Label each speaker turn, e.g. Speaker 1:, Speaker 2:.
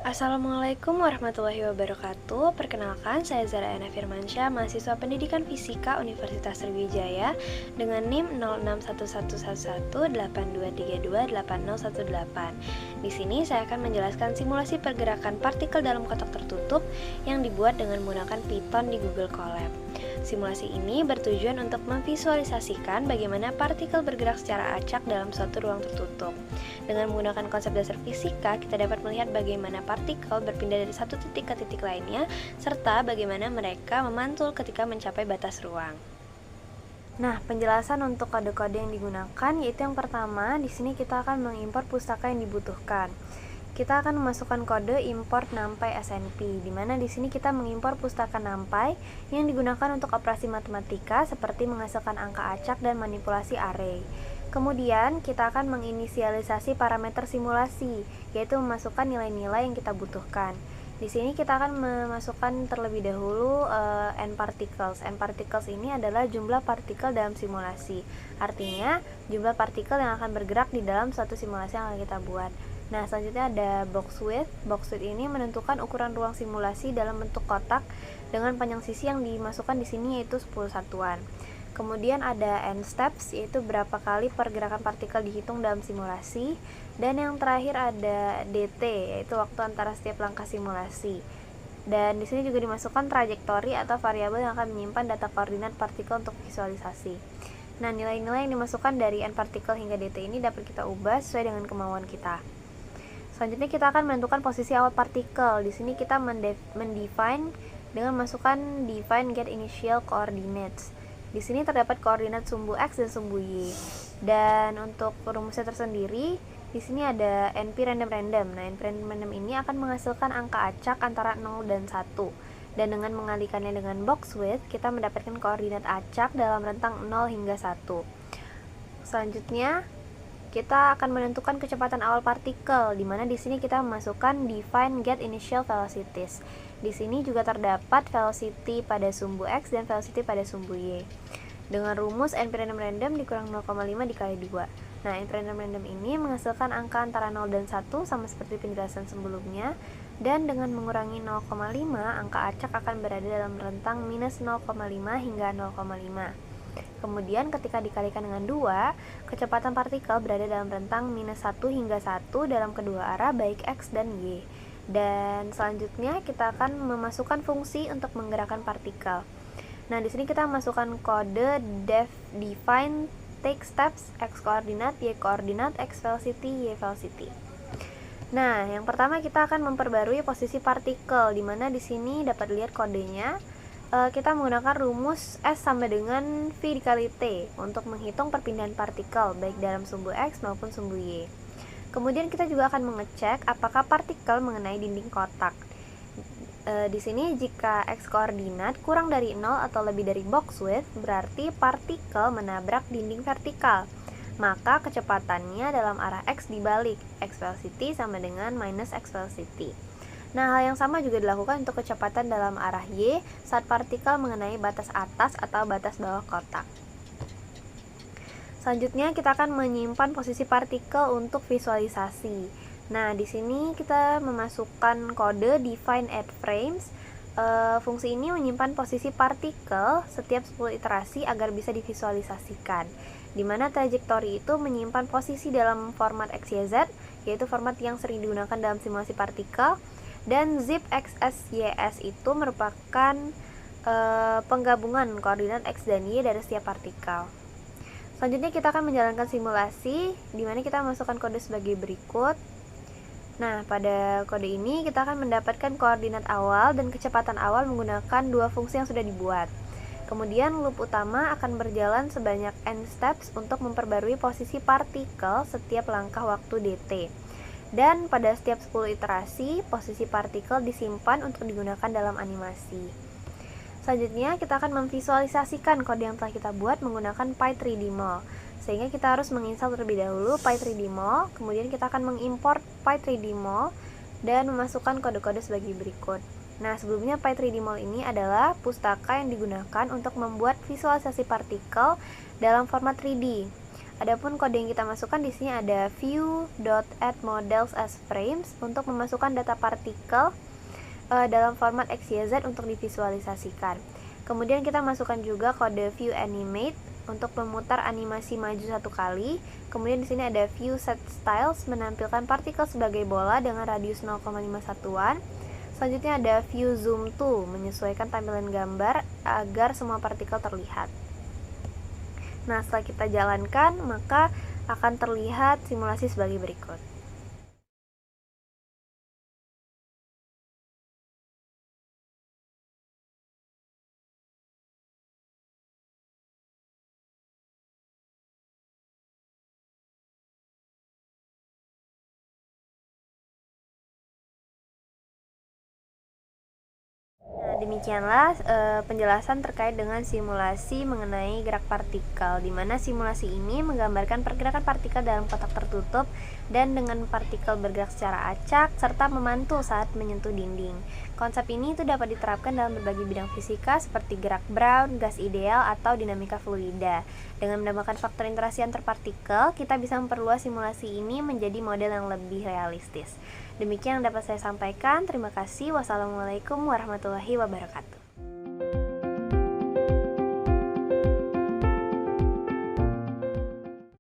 Speaker 1: Assalamualaikum warahmatullahi wabarakatuh. Perkenalkan, saya Zara Ana Firmansyah, mahasiswa Pendidikan Fisika Universitas Sriwijaya dengan NIM 06111182328018. Di sini saya akan menjelaskan simulasi pergerakan partikel dalam kotak tertutup yang dibuat dengan menggunakan Python di Google Colab. Simulasi ini bertujuan untuk memvisualisasikan bagaimana partikel bergerak secara acak dalam suatu ruang tertutup. Dengan menggunakan konsep dasar fisika, kita dapat melihat bagaimana partikel berpindah dari satu titik ke titik lainnya, serta bagaimana mereka memantul ketika mencapai batas ruang. Nah, penjelasan untuk kode-kode yang digunakan yaitu yang pertama, di sini kita akan mengimpor pustaka yang dibutuhkan. Kita akan memasukkan kode import numpy snp, di mana di sini kita mengimpor pustaka numpy yang digunakan untuk operasi matematika seperti menghasilkan angka acak dan manipulasi array. Kemudian kita akan menginisialisasi parameter simulasi, yaitu memasukkan nilai-nilai yang kita butuhkan. Di sini kita akan memasukkan terlebih dahulu n particles. N particles ini adalah jumlah partikel dalam simulasi. Artinya jumlah partikel yang akan bergerak di dalam suatu simulasi yang akan kita buat. Nah, selanjutnya ada box width. Box width ini menentukan ukuran ruang simulasi dalam bentuk kotak dengan panjang sisi yang dimasukkan di sini yaitu 10 satuan. Kemudian ada n steps, yaitu berapa kali pergerakan partikel dihitung dalam simulasi. Dan yang terakhir ada dt, yaitu waktu antara setiap langkah simulasi. Dan di sini juga dimasukkan trajektori atau variabel yang akan menyimpan data koordinat partikel untuk visualisasi. Nah, nilai-nilai yang dimasukkan dari n partikel hingga dt ini dapat kita ubah sesuai dengan kemauan kita. Selanjutnya kita akan menentukan posisi awal partikel. Di sini kita mendefine dengan masukkan define get initial coordinates. Di sini terdapat koordinat sumbu x dan sumbu y. Dan untuk rumusnya tersendiri, di sini ada np random. Nah, np random ini akan menghasilkan angka acak antara 0 dan 1. Dan dengan mengalikannya dengan box width, kita mendapatkan koordinat acak dalam rentang 0 hingga 1. Selanjutnya, kita akan menentukan kecepatan awal partikel, di mana di sini kita memasukkan define get initial velocities. Di sini juga terdapat velocity pada sumbu x dan velocity pada sumbu y. Dengan rumus np random dikurang 0,5 dikali 2. Nah, np random ini menghasilkan angka antara 0 dan 1 sama seperti penjelasan sebelumnya. Dan dengan mengurangi 0,5, angka acak akan berada dalam rentang minus 0,5 hingga 0,5. Kemudian ketika dikalikan dengan 2, kecepatan partikel berada dalam rentang minus 1 hingga 1 dalam kedua arah baik x dan y. Dan selanjutnya kita akan memasukkan fungsi untuk menggerakkan partikel. Nah, di sini kita masukkan kode define take steps x koordinat, y koordinat, x velocity, y velocity. Nah, yang pertama kita akan memperbarui posisi partikel, di mana di sini dapat lihat kodenya. Kita menggunakan rumus S sama dengan V dikali T untuk menghitung perpindahan partikel baik dalam sumbu X maupun sumbu Y. Kemudian kita juga akan mengecek apakah partikel mengenai dinding kotak. Di sini jika X koordinat kurang dari 0 atau lebih dari box width, berarti partikel menabrak dinding vertikal. Maka kecepatannya dalam arah X dibalik, X velocity sama dengan minus X velocity. Nah, hal yang sama juga dilakukan untuk kecepatan dalam arah Y saat partikel mengenai batas atas atau batas bawah kotak. Selanjutnya kita akan menyimpan posisi partikel untuk visualisasi. Nah, di sini kita memasukkan kode define at frames. Fungsi ini menyimpan posisi partikel setiap 10 iterasi agar bisa divisualisasikan. Di mana trajektori itu menyimpan posisi dalam format XYZ, yaitu format yang sering digunakan dalam simulasi partikel. Dan zip XSYS itu merupakan penggabungan koordinat X dan Y dari setiap partikel. Selanjutnya kita akan menjalankan simulasi, di mana kita masukkan kode sebagai berikut. Nah, pada kode ini kita akan mendapatkan koordinat awal dan kecepatan awal menggunakan dua fungsi yang sudah dibuat. Kemudian loop utama akan berjalan sebanyak n steps untuk memperbarui posisi partikel setiap langkah waktu dt. Dan pada setiap 10 iterasi, posisi partikel disimpan untuk digunakan dalam animasi. Selanjutnya, kita akan memvisualisasikan kode yang telah kita buat menggunakan Py3DMall. Sehingga kita harus menginstal terlebih dahulu Py3DMall, kemudian kita akan mengimport Py3DMall dan memasukkan kode-kode sebagai berikut. Nah, sebelumnya Py3D-Mall ini adalah pustaka yang digunakan untuk membuat visualisasi partikel dalam format 3D. Adapun kode yang kita masukkan di sini ada view.addModels as frames untuk memasukkan data partikel dalam format XYZ untuk divisualisasikan. Kemudian kita masukkan juga kode viewAnimate untuk memutar animasi maju 1 kali. Kemudian di sini ada viewSetStyles menampilkan partikel sebagai bola dengan radius 0,5 satuan. Selanjutnya ada viewZoom2 menyesuaikan tampilan gambar agar semua partikel terlihat. Nah, setelah kita jalankan, maka akan terlihat simulasi sebagai berikut. Demikianlah penjelasan terkait dengan simulasi mengenai gerak partikel, di mana simulasi ini menggambarkan pergerakan partikel dalam kotak tertutup dan dengan partikel bergerak secara acak serta memantul saat menyentuh dinding. Konsep ini itu dapat diterapkan dalam berbagai bidang fisika seperti gerak Brown, gas ideal, atau dinamika fluida. Dengan menambahkan faktor interaksi antar partikel, kita bisa memperluas simulasi ini menjadi model yang lebih realistis. Demikian yang dapat saya sampaikan. Terima kasih. Wassalamualaikum warahmatullahi wabarakatuh.